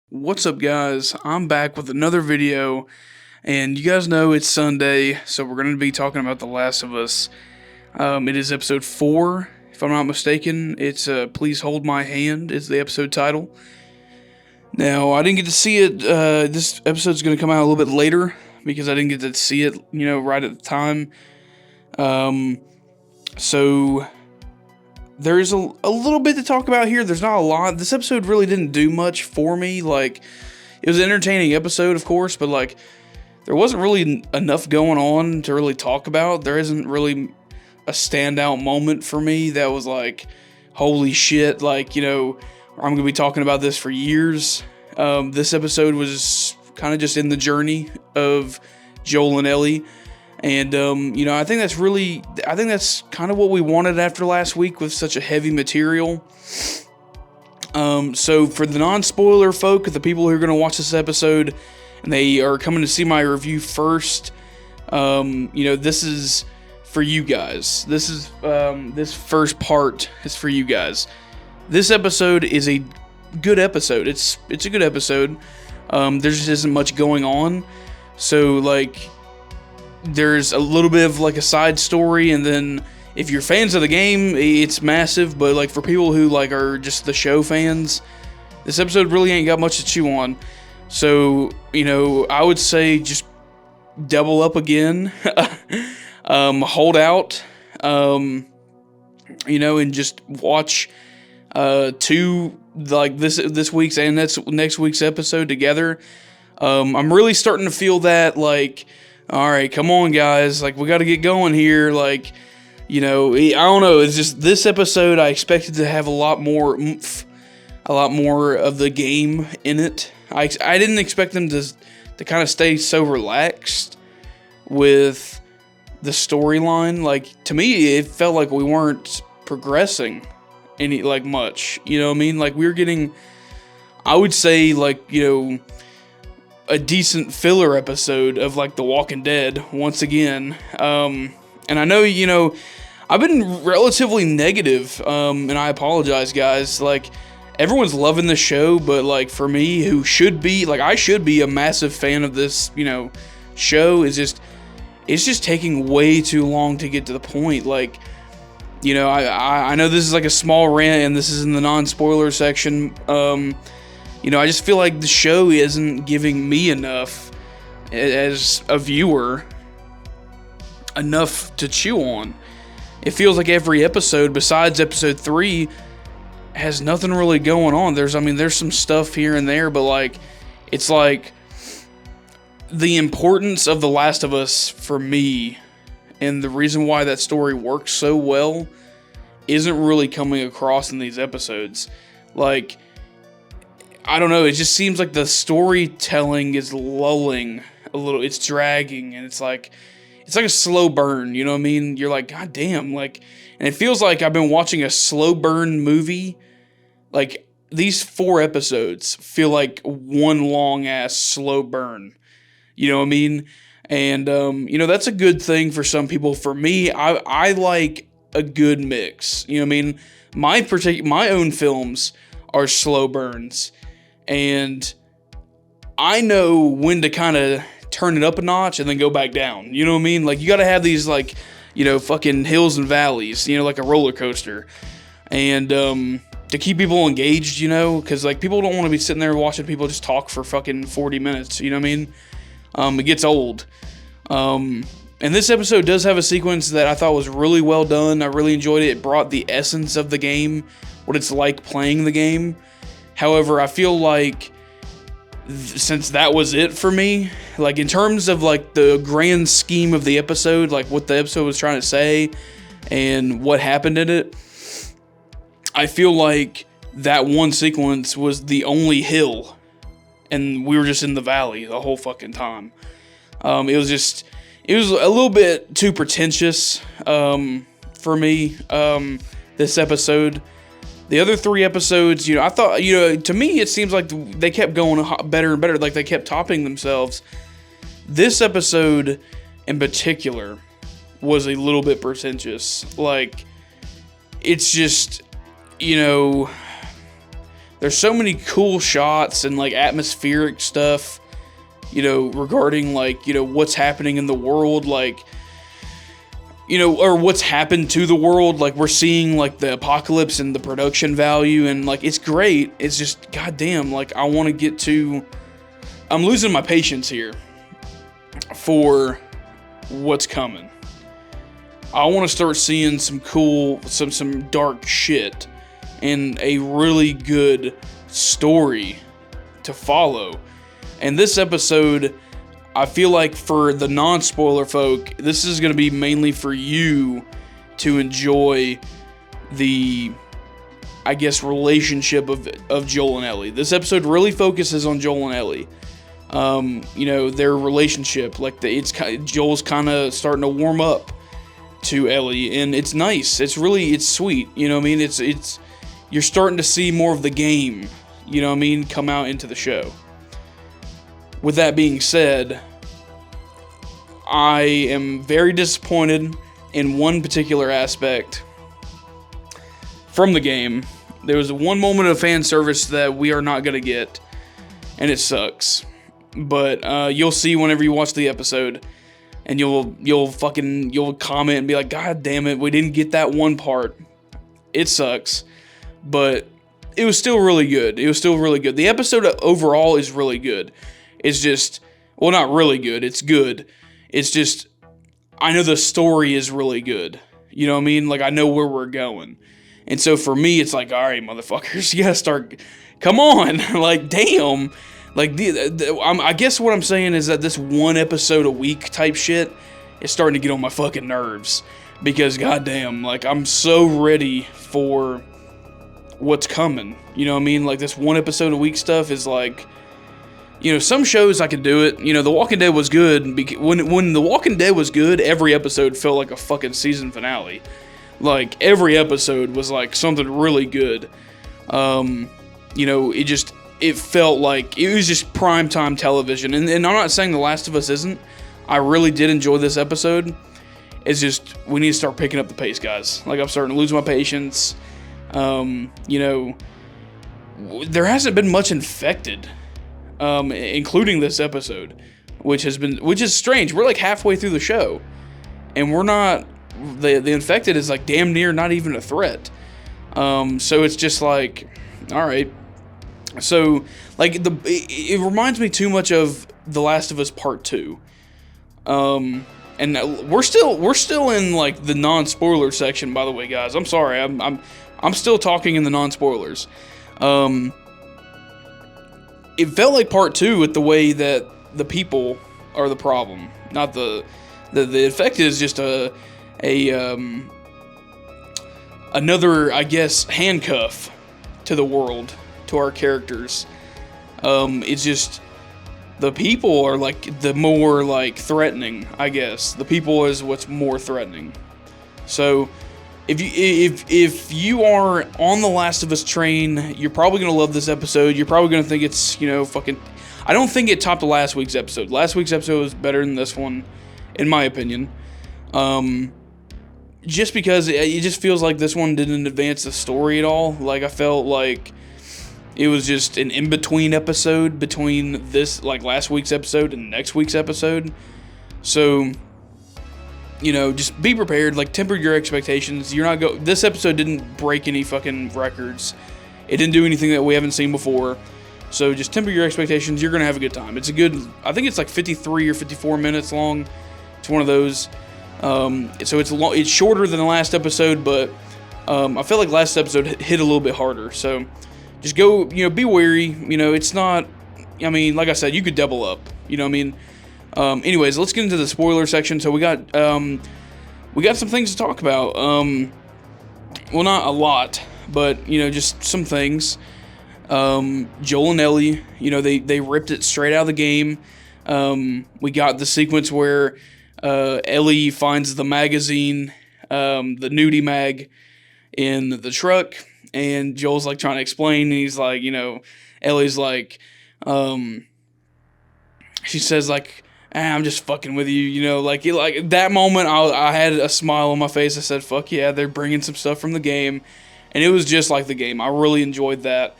What's up, guys? I'm back with another video, and you guys know it's Sunday, so we're going to be talking about The Last of Us. It is episode 4, if I'm not mistaken. It's Please Hold My Hand is the episode title. Now, I didn't get to see it. This episode's going to come out a little bit later because I didn't get to see it, right at the time. So there's a little bit to talk about here. There's not a lot. This episode really didn't do much for me. Like, it was an entertaining episode, of course, but like, there wasn't really enough going on to really talk about. There isn't really a standout moment for me that was like, holy shit, like, I'm going to be talking about this for years. This episode was kind of just in the journey of Joel and Ellie. And, I think that's kind of what we wanted after last week with such a heavy material. So for the non-spoiler folk, the people who are going to watch this episode, and they are coming to see my review first, this is for you guys. This first part is for you guys. This episode is a good episode. It's a good episode. There just isn't much going on. So, like, there's a little bit of like a side story, and then if you're fans of the game, it's massive, but like for people who like are just the show fans, this episode really ain't got much to chew on. So, I would say just double up again, hold out, and just watch two, like this week's and next week's episode together. I'm really starting to feel that, like, all right, come on, guys. Like, we got to get going here. Like, I don't know. It's just this episode, I expected to have a lot more oomph, a lot more of the game in it. I didn't expect them to kind of stay so relaxed with the storyline. Like, to me, it felt like we weren't progressing any, like, much. You know what I mean? Like, we were getting, I would say, like, a decent filler episode of like The Walking Dead once again. And I know, I've been relatively negative, and I apologize, guys. Like, everyone's loving the show, but like for me, who should be, like, I should be a massive fan of this, show, it's just taking way too long to get to the point. Like, I know this is like a small rant, and this is in the non-spoiler section. I just feel like the show isn't giving me enough as a viewer, enough to chew on. It feels like every episode, besides episode 3, has nothing really going on. There's some stuff here and there, but like, it's like the importance of The Last of Us for me, and the reason why that story works so well, isn't really coming across in these episodes. Like, I don't know, it just seems like the storytelling is lulling a little. It's dragging, and it's like a slow burn, you know what I mean? You're like, God damn, like, and it feels like I've been watching a slow burn movie. Like, these 4 episodes feel like one long ass slow burn. You know what I mean? And that's a good thing for some people. For me, I like a good mix. You know what I mean? My own films are slow burns. And I know when to kind of turn it up a notch and then go back down. You know what I mean? Like, you got to have these, like, fucking hills and valleys, like a roller coaster. And to keep people engaged, because, like, people don't want to be sitting there watching people just talk for fucking 40 minutes. You know what I mean? It gets old. And this episode does have a sequence that I thought was really well done. I really enjoyed it. It brought the essence of the game, what it's like playing the game. However, I feel like since that was it for me, like, in terms of like the grand scheme of the episode, like what the episode was trying to say and what happened in it, I feel like that one sequence was the only hill, and we were just in the valley the whole fucking time. It was a little bit too pretentious for me, this episode. The other 3 episodes, I thought, to me, it seems like they kept going better and better. Like, they kept topping themselves. This episode, in particular, was a little bit pretentious. Like, it's just, there's so many cool shots and like atmospheric stuff, you know, regarding like, you know, what's happening in the world, like, you know, or what's happened to the world. Like, we're seeing like the apocalypse and the production value, and like, it's great. It's just, goddamn, like, I want to get to, I'm losing my patience here for what's coming. I want to start seeing some cool, some dark shit and a really good story to follow. And this episode, I feel like for the non-spoiler folk, this is going to be mainly for you to enjoy the, I guess, relationship of Joel and Ellie. This episode really focuses on Joel and Ellie. You know, their relationship, like Joel's kind of starting to warm up to Ellie, and it's nice. It's sweet. You know what I mean? It's you're starting to see more of the game, you know what I mean, come out into the show. With that being said, I am very disappointed in one particular aspect from the game. There was one moment of fan service that we are not going to get, and it sucks. But you'll see whenever you watch the episode, and you'll comment and be like, God damn it, we didn't get that one part. It sucks, but it was still really good. It was still really good. The episode overall is really good. It's just, well, not really good. It's good. It's just, I know the story is really good. You know what I mean? Like, I know where we're going. And so for me, it's like, all right, motherfuckers, you gotta start, come on. Like, damn. Like, I guess what I'm saying is that this one episode a week type shit is starting to get on my fucking nerves. Because, goddamn, like, I'm so ready for what's coming. You know what I mean? Like, this one episode a week stuff is like, you know, some shows I could do it. You know, The Walking Dead was good. When The Walking Dead was good, every episode felt like a fucking season finale. Like, every episode was like something really good. You know, it felt like it was just primetime television. And I'm not saying The Last of Us isn't. I really did enjoy this episode. It's just, we need to start picking up the pace, guys. Like, I'm starting to lose my patience. You know, there hasn't been much infected, including this episode, which is strange. We're like halfway through the show, and we're not, the infected is like damn near not even a threat. So it's just like, all right. So, like, it reminds me too much of The Last of Us Part 2. And we're still in like the non-spoiler section, by the way, guys. I'm sorry. I'm still talking in the non-spoilers. It felt like Part 2 with the way that the people are the problem, not the infected is just another, I guess, handcuff to the world, to our characters. It's just, the people are like the more like threatening, I guess. The people is what's more threatening. So if you are on the Last of Us train, you're probably gonna love this episode. You're probably gonna think it's, you know, fucking, I don't think it topped last week's episode. Last week's episode was better than this one, in my opinion. Just because it just feels like this one didn't advance the story at all. Like, I felt like it was just an in-between episode between this, like, last week's episode and next week's episode. So, you know, just be prepared. Like, temper your expectations. This episode didn't break any fucking records. It didn't do anything that we haven't seen before. So just temper your expectations. You're gonna have a good time. It's a good, I think it's like 53 or 54 minutes long. It's one of those. So it's shorter than the last episode, but I feel like last episode hit a little bit harder. So just go, you know, be wary. You know, it's not, I mean, like I said, you could double up. You know what I mean? Anyways, let's get into the spoiler section. So we got some things to talk about. Well, not a lot, but, you know, just some things. Joel and Ellie, you know, they ripped it straight out of the game. We got the sequence where Ellie finds the magazine, the nudie mag, in the truck, and Joel's like trying to explain, and he's like, you know, Ellie's like, she says like, I'm just fucking with you, you know, like that moment, I had a smile on my face. I said, fuck yeah, they're bringing some stuff from the game, and it was just like the game. I really enjoyed that.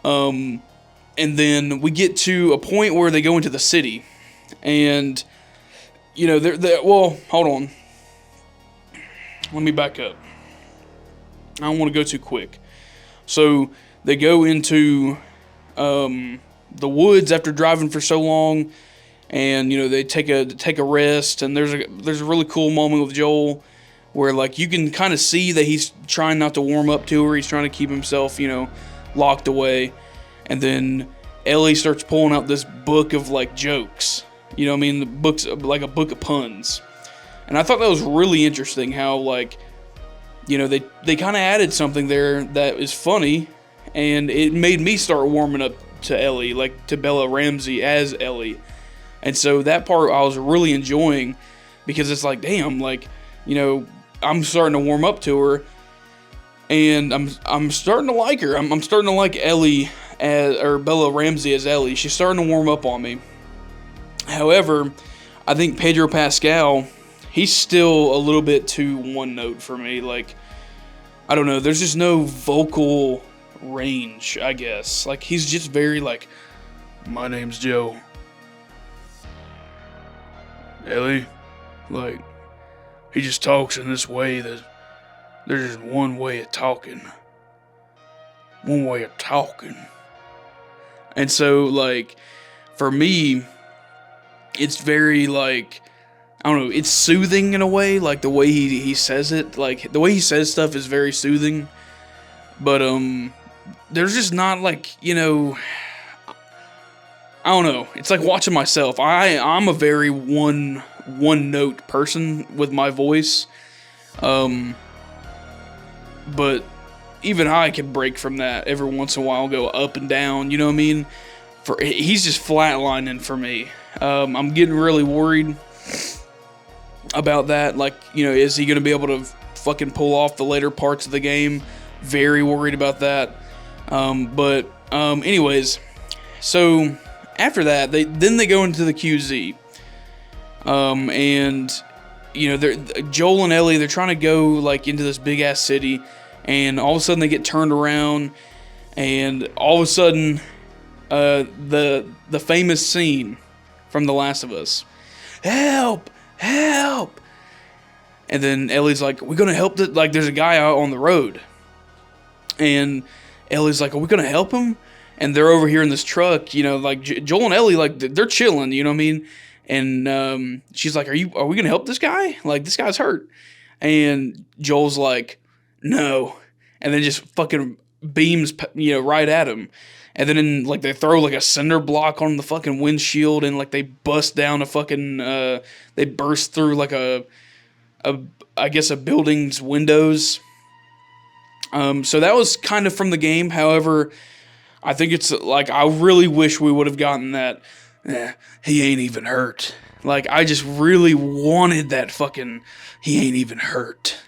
And then we get to a point where they go into the city. And, you know, well, hold on. Let me back up. I don't want to go too quick. So they go into the woods after driving for so long, and you know they take a rest. And there's a really cool moment with Joel where like you can kind of see that he's trying not to warm up to her. He's trying to keep himself, you know, locked away. And then Ellie starts pulling out this book of like jokes. You know what I mean? The book's like a book of puns. And I thought that was really interesting how like, you know, they kind of added something there that is funny, and it made me start warming up to Ellie, like to Bella Ramsey as Ellie. And so that part I was really enjoying, because it's like, damn, like, you know, I'm starting to warm up to her, and I'm starting to like her. I'm starting to like Ellie or Bella Ramsey as Ellie. She's starting to warm up on me. However, I think Pedro Pascal, he's still a little bit too one note for me. Like, I don't know, there's just no vocal range, I guess. Like, he's just very like, my name's Joe. Ellie, like, he just talks in this way that there's just one way of talking. One way of talking. And so, like, for me, it's very, like, I don't know, it's soothing in a way, like, the way he says it. Like, the way he says stuff is very soothing. But, there's just not, like, you know, I don't know. It's like watching myself. I'm a very one note person with my voice. But even I can break from that every once in a while, go up and down, you know what I mean? He's just flatlining for me. I'm getting really worried about that. Like, you know, is he going to be able to fucking pull off the later parts of the game? Very worried about that. Anyways, so after that, they go into the QZ. And, you know, Joel and Ellie, they're trying to go, like, into this big-ass city, and all of a sudden they get turned around, and all of a sudden, the famous scene from The Last of Us. Help! Help! And then Ellie's like, are we gonna help like, there's a guy out on the road. And Ellie's like, are we gonna help him? And they're over here in this truck, you know, like, Joel and Ellie, like, they're chilling, you know what I mean? And she's like, are we gonna help this guy? Like, this guy's hurt. And Joel's like, no. And then just fucking beams, you know, right at him. And then, like, they throw, like, a cinder block on the fucking windshield, and, like, they bust down a fucking, they burst through, like, I guess a building's windows. So that was kind of from the game. However, I think it's, like, I really wish we would have gotten that, he ain't even hurt. Like, I just really wanted that fucking, he ain't even hurt.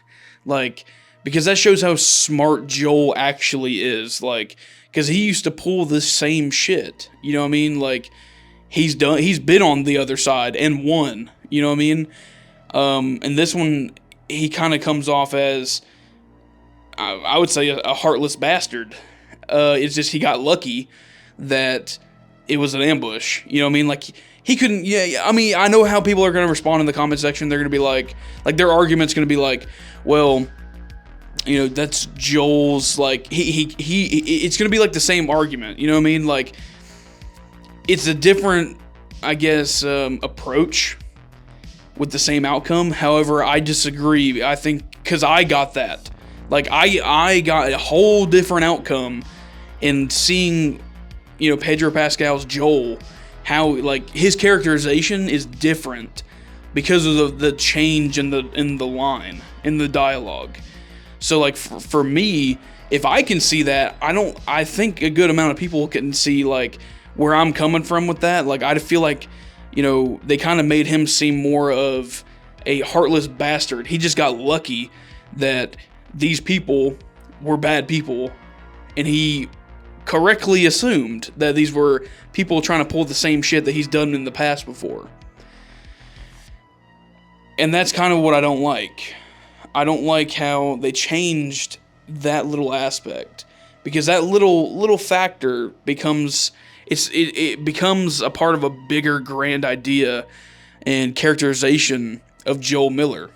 Like, because that shows how smart Joel actually is. Like, because he used to pull this same shit. You know what I mean? Like, he's been on the other side and won. You know what I mean? And this one, he kind of comes off as, I would say, a heartless bastard. It's just he got lucky that it was an ambush. You know what I mean? Like, he couldn't, yeah, I mean, I know how people are going to respond in the comment section. They're going to be like, their argument's going to be like, well, you know, that's Joel's, like, it's going to be like the same argument, you know what I mean? Like, it's a different, I guess, approach with the same outcome. However, I disagree. I think, because I got that. Like, I got a whole different outcome in seeing, you know, Pedro Pascal's Joel, how, like, his characterization is different because of the change in the line, in the dialogue. So, like, for me, if I can see that, I think a good amount of people can see, like, where I'm coming from with that. Like, I feel like, you know, they kind of made him seem more of a heartless bastard. He just got lucky that these people were bad people, and he correctly assumed that these were people trying to pull the same shit that he's done in the past before. And that's kind of what I don't like. I don't like how they changed that little aspect, because that little factor becomes it becomes a part of a bigger grand idea and characterization of Joel Miller.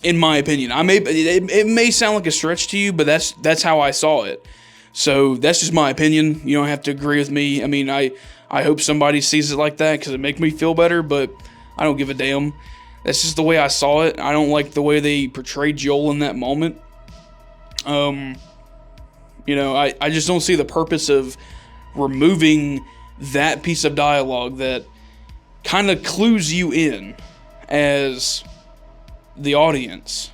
In my opinion, it may sound like a stretch to you, but that's how I saw it. So that's just my opinion. You don't have to agree with me. I mean, I hope somebody sees it like that because it makes me feel better, but I don't give a damn. That's just the way I saw it. I don't like the way they portrayed Joel in that moment. I just don't see the purpose of removing that piece of dialogue that kind of clues you in as the audience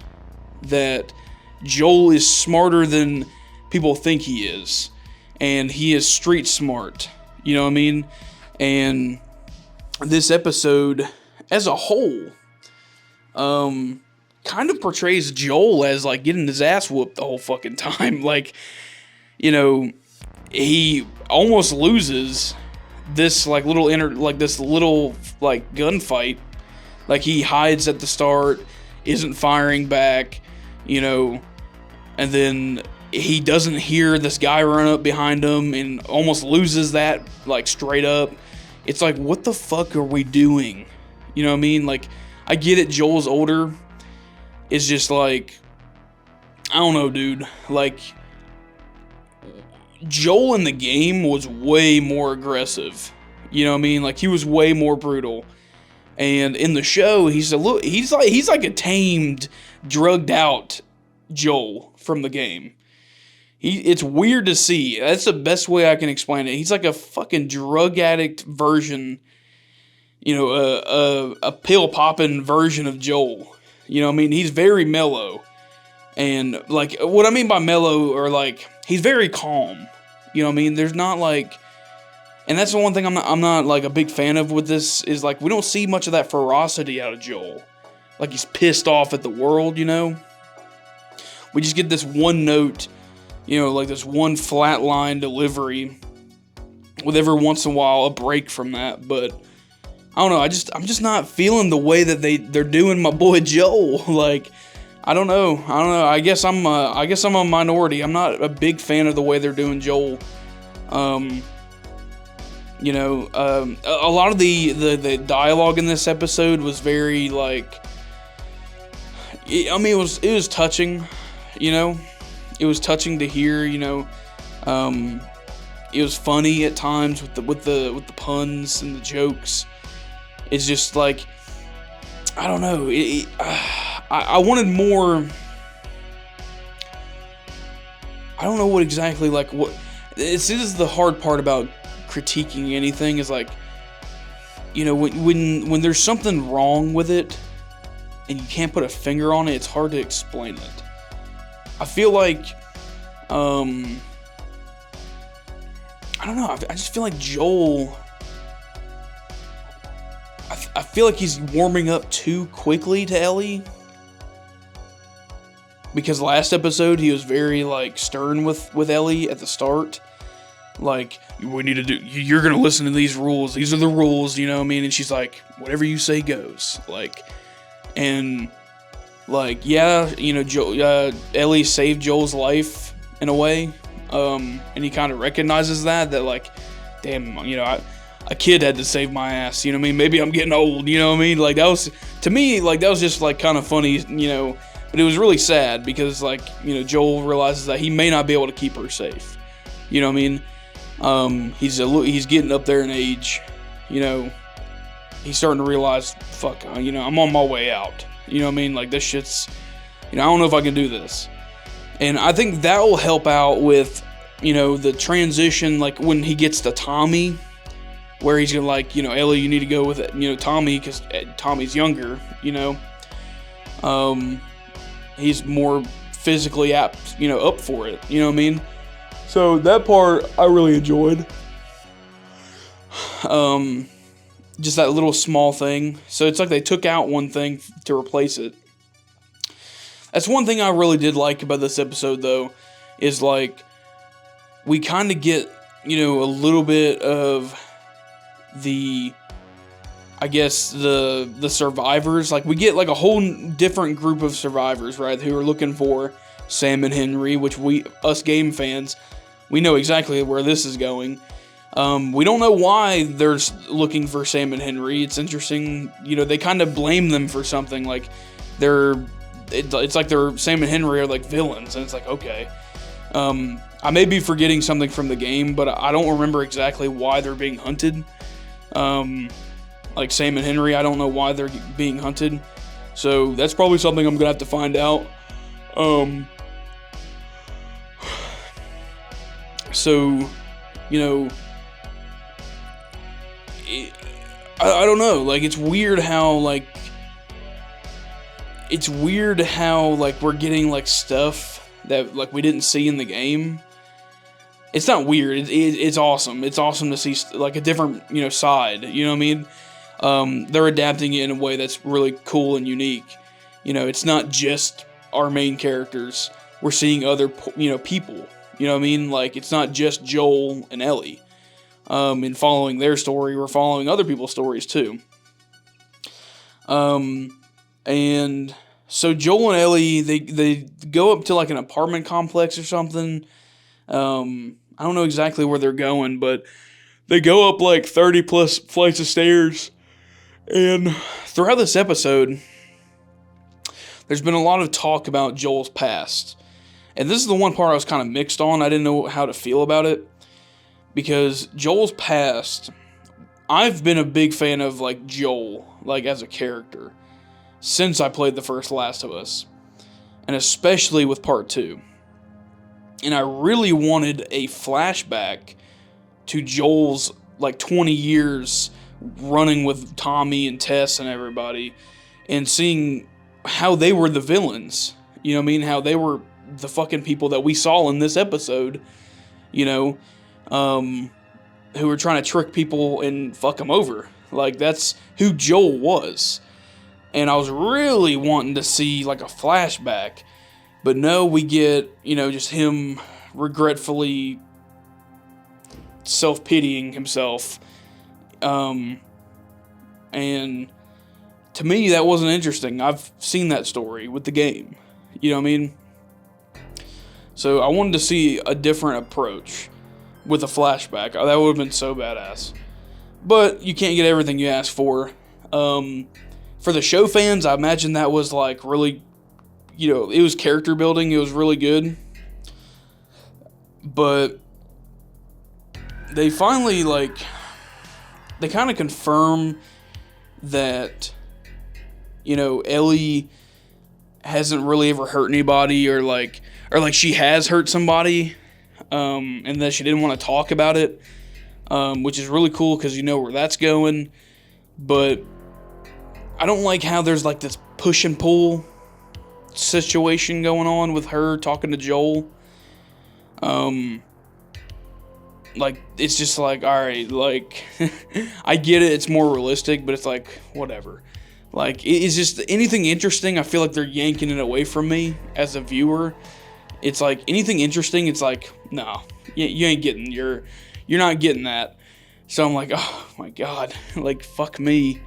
that Joel is smarter than people think he is, and he is street smart, you know what I mean? And this episode as a whole kind of portrays Joel as like getting his ass whooped the whole fucking time. Like, he almost loses this like little gunfight. Like, he hides at the start, isn't firing back, and then he doesn't hear this guy run up behind him and almost loses that, like, straight up. It's like, what the fuck are we doing? You know what I mean? Like, I get it, Joel's older. It's just like, I don't know, dude. Like, Joel in the game was way more aggressive. You know what I mean? Like, he was way more brutal. And in the show, he's like a tamed, drugged out Joel from the game. It's weird to see. That's the best way I can explain it. He's like a fucking drug addict version, a pill popping version of Joel. You know what I mean? He's very mellow. And like, what I mean by mellow, or like, he's very calm. You know what I mean? There's not like, and that's the one thing I'm not like a big fan of with this, is like, we don't see much of that ferocity out of Joel. Like, he's pissed off at the world, We just get this one note, like this one flat line delivery with every once in a while a break from that. But I don't know, I'm just not feeling the way that they're doing my boy Joel. Like, I don't know. I guess I'm a minority. I'm not a big fan of the way they're doing Joel. A lot of the dialogue in this episode was very like, it was touching, it was touching to hear, it was funny at times with the puns and the jokes. It's just like, I don't know, I wanted more. I don't know what exactly, like, what this is the hard part about critiquing anything, is like, when there's something wrong with it and you can't put a finger on it, it's hard to explain it. I feel like, I don't know, I just feel like Joel, I feel like he's warming up too quickly to Ellie. Because last episode, he was very, like, stern with Ellie at the start. Like, we need to do, you're going to listen to these rules. These are the rules, you know what I mean? And she's like, whatever you say goes. Like, and, like, yeah, Ellie saved Joel's life in a way. And he kind of recognizes that, like, damn, a kid had to save my ass, you know what I mean? Maybe I'm getting old, you know what I mean? Like, that was, to me, like, that was just, like, kind of funny, but it was really sad because, like, Joel realizes that he may not be able to keep her safe. You know what I mean? He's getting up there in age. He's starting to realize, fuck, I'm on my way out. You know what I mean? Like, this shit's, I don't know if I can do this. And I think that will help out with, the transition, like, when he gets to Tommy, where he's gonna, like, Ellie, you need to go with it, Tommy, because Tommy's younger, he's more physically apt, up for it. You know what I mean? So that part I really enjoyed. Just that little small thing. So it's like they took out one thing to replace it. That's one thing I really did like about this episode, though, is like, we kind of get, a little bit of the, I guess, the survivors. Like, we get like a whole different group of survivors, right, who are looking for Sam and Henry, which us game fans, we know exactly where this is going. We don't know why they're looking for Sam and Henry. It's interesting, they kind of blame them for something, like it's like they're Sam and Henry are like villains, and it's like, okay. I may be forgetting something from the game, but I don't remember exactly why they're being hunted. Like Sam and Henry, I don't know why they're being hunted. So that's probably something I'm gonna have to find out. So, I don't know. Like, it's weird how like we're getting like stuff that like we didn't see in the game. It's not weird. It's awesome. It's awesome to see like a different side. You know what I mean? They're adapting it in a way that's really cool and unique. It's not just our main characters. We're seeing other people. You know what I mean? Like, it's not just Joel and Ellie. In following their story, we're following other people's stories too. And so Joel and Ellie, they go up to like an apartment complex or something. I don't know exactly where they're going, but they go up like 30 plus flights of stairs. And throughout this episode, there's been a lot of talk about Joel's past. And this is the one part I was kind of mixed on. I didn't know how to feel about it. Because Joel's past, I've been a big fan of like Joel, like as a character, since I played the first Last of Us. And especially with part 2. And I really wanted a flashback to Joel's like 20 years running with Tommy and Tess and everybody, and seeing how they were the villains. You know what I mean? How they were the fucking people that we saw in this episode, who were trying to trick people and fuck them over. Like, that's who Joel was. And I was really wanting to see like a flashback. But no, we get, just him regretfully self-pitying himself. And to me, that wasn't interesting. I've seen that story with the game. You know what I mean? So I wanted to see a different approach with a flashback. That would have been so badass. But you can't get everything you ask for. For the show fans, I imagine that was like really, it was character building. It was really good. But they finally they kind of confirm that, Ellie hasn't really ever hurt anybody, or she has hurt somebody, and that she didn't want to talk about it, which is really cool because you know where that's going. But I don't like how there's like this push and pull situation going on with her talking to Joel. It's just like, alright, like, I get it, it's more realistic, but it's like, whatever. Like, it's just anything interesting, I feel like they're yanking it away from me as a viewer. It's like, anything interesting, it's like, no, you ain't getting, you're not getting that. So I'm like, oh my god, like, fuck me.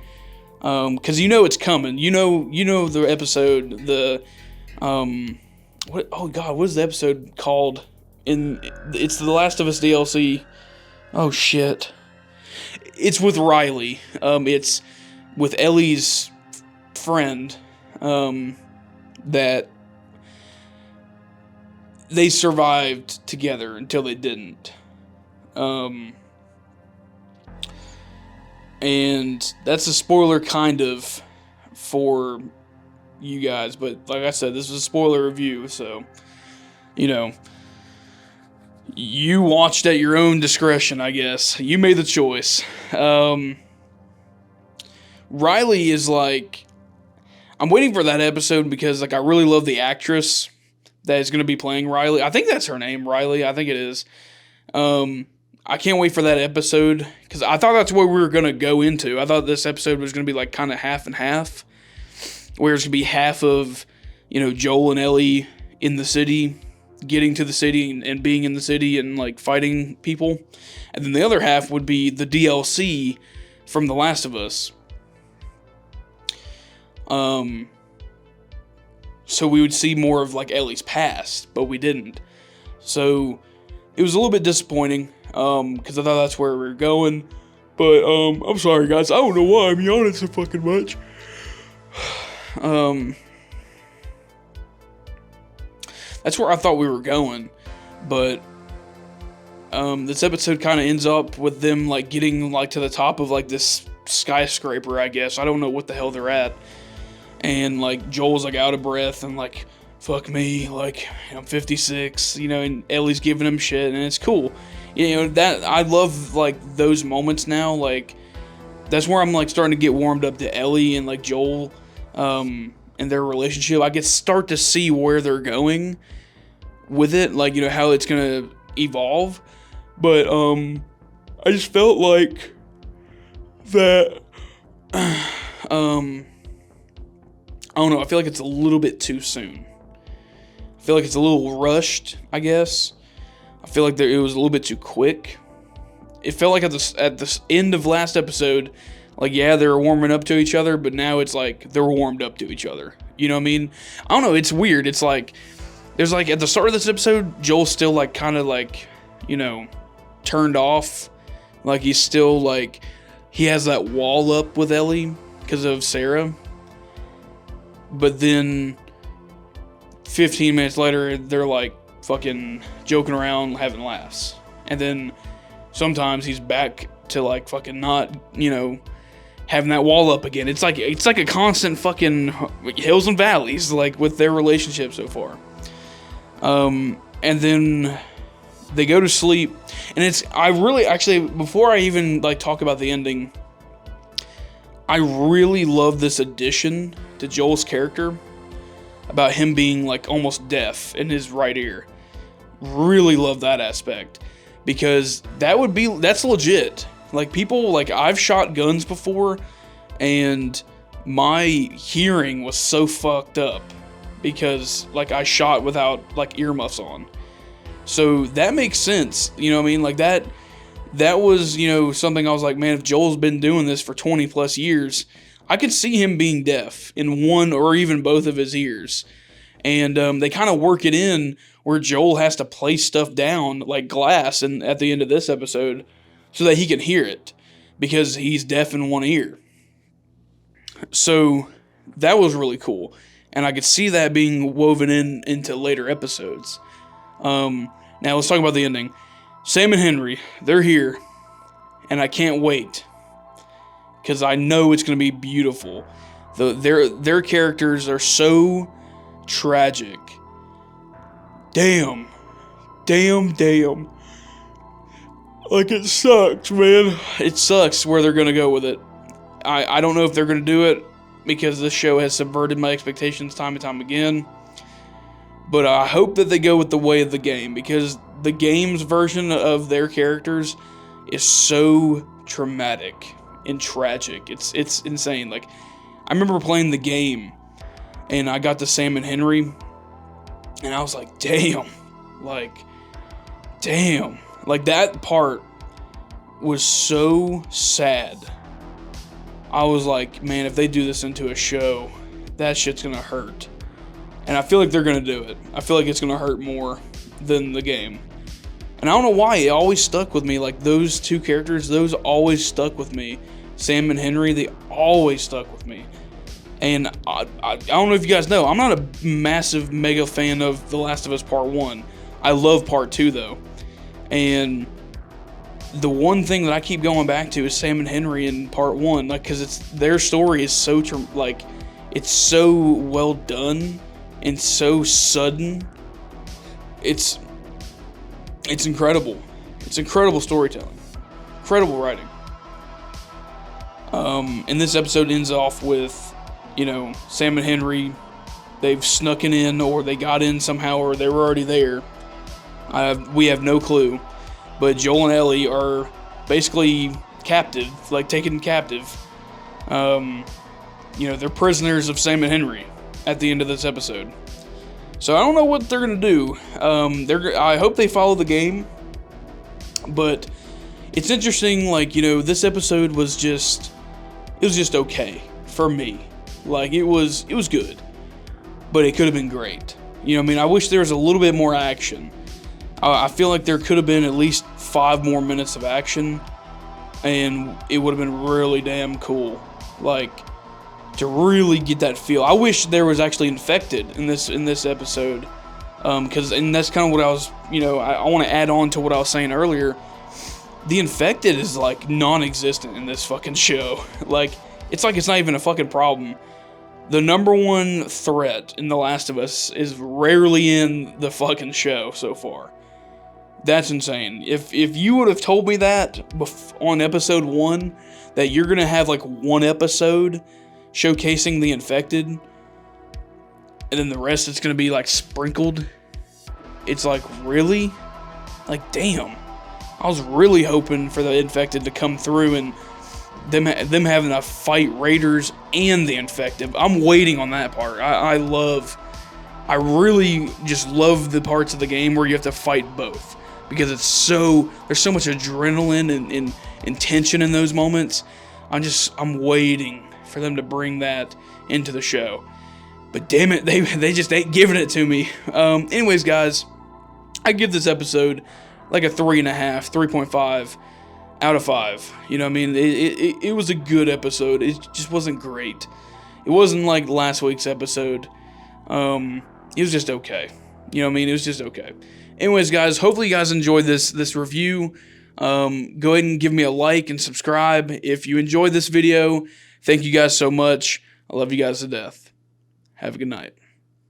Cause it's coming. The episode, what is the episode called? It's the Last of Us DLC. Oh shit. It's with Riley. It's with Ellie's friend, that they survived together until they didn't. And that's a spoiler kind of for you guys, but like I said, this is a spoiler review, so, you watched at your own discretion, I guess. You made the choice. Riley is like, I'm waiting for that episode because like I really love the actress that is going to be playing Riley. I think that's her name, Riley. I think it is. I can't wait for that episode because I thought that's what we were going to go into. I thought this episode was going to be like kind of half and half, where it's going to be half of, Joel and Ellie in the city, getting to the city and being in the city and like fighting people. And then the other half would be the DLC from The Last of Us. so we would see more of like Ellie's past, but we didn't. So it was a little bit disappointing, because I thought that's where we were going. But I'm sorry, guys. I don't know why I'm yawning so fucking much. That's where I thought we were going, but this episode kind of ends up with them like getting like to the top of like this skyscraper, I guess. I don't know what the hell they're at. And like Joel's like out of breath and like, fuck me, like I'm 56, you know, and Ellie's giving him shit, and it's cool. You know, that I love like those moments now. Like that's where I'm like starting to get warmed up to Ellie and like Joel and their relationship. I can start to see where they're going with it, like, you know, how it's gonna evolve. But I just felt like that I don't know, I feel like it's a little bit too soon. I feel like it's a little rushed, I guess. I feel like it was a little bit too quick. It felt like at the end of last episode, like, yeah, they were warming up to each other, but now it's like they're warmed up to each other. You know what I mean? I don't know, it's weird. It's like, there's like, at the start of this episode, Joel's still like, kind of like, you know, turned off. Like, he's still like, he has that wall up with Ellie because of Sarah. But then 15 minutes later, they're like fucking joking around, having laughs. And then sometimes he's back to like fucking not, you know, having that wall up again. It's like a constant fucking hills and valleys, like, with their relationship so far. And then they go to sleep, and I really, actually, before I even like talk about the ending, I really love this addition to Joel's character about him being like almost deaf in his right ear. Really love that aspect, because that's legit. Like, people, like, I've shot guns before, and my hearing was so fucked up because like I shot without like earmuffs on. So that makes sense, you know what I mean? Like that was, you know, something I was like, man, if Joel's been doing this for 20 plus years, I could see him being deaf in one or even both of his ears. And they kind of work it in where Joel has to place stuff down like glass and at the end of this episode so that he can hear it because he's deaf in one ear. So that was really cool. And I could see that being woven into later episodes. Now let's talk about the ending. Sam and Henry, they're here, and I can't wait because I know it's going to be beautiful. Their characters are so tragic. Damn. Like, it sucks, man. It sucks where they're going to go with it. I don't know if they're going to do it because this show has subverted my expectations time and time again. But I hope that they go with the way of the game, because the game's version of their characters is so traumatic and tragic. It's insane. Like, I remember playing the game, and I got to Sam and Henry, and I was like, damn. Like, that part was so sad. I was like, man, if they do this into a show, that shit's gonna hurt. And I feel like they're going to do it. I feel like it's going to hurt more than the game. And I don't know why. It always stuck with me. Like, those two characters, those always stuck with me. Sam and Henry, they always stuck with me. And I don't know if you guys know, I'm not a massive, mega fan of The Last of Us Part 1. I love Part 2, though. And the one thing that I keep going back to is Sam and Henry in Part 1. Like, because their story is so, it's so well done. And so sudden. It's incredible. It's incredible storytelling. Incredible writing. And this episode ends off with, you know, Sam and Henry, they've snuck it in, or they got in somehow, or they were already there. We have no clue. But Joel and Ellie are basically captive, like taken captive. You know, they're prisoners of Sam and Henry at the end of this episode. So I don't know what they're going to do. I hope they follow the game. But it's interesting, like, you know, this episode was just okay for me. Like, it was good. but it could have been great. You know what I mean? I wish there was a little bit more action. I feel like there could have been at least 5 more minutes of action, and it would have been really damn cool. Like, to really get that feel. I wish there was actually infected in this episode, and that's kind of what I was, I want to add on to what I was saying earlier. The infected is like non-existent in this fucking show. Like it's not even a fucking problem. The number one threat in The Last of Us is rarely in the fucking show so far. That's insane. If you would have told me that on episode 1, that you're gonna have like one episode showcasing the infected, and then the rest it's gonna be like sprinkled, it's like, really? Like, damn. I was really hoping for the infected to come through and them having to fight raiders and the infected. I'm waiting on that part. I really just love the parts of the game where you have to fight both, because there's so much adrenaline and tension in those moments. I'm waiting for them to bring that into the show. But damn it, they just ain't giving it to me. Anyways, guys, I give this episode like a 3.5 out of 5. You know what I mean? It was a good episode. It just wasn't great. It wasn't like last week's episode. It was just okay. You know what I mean? It was just okay. Anyways, guys, hopefully you guys enjoyed this review. Go ahead and give me a like and subscribe if you enjoyed this video. Thank you guys so much. I love you guys to death. Have a good night.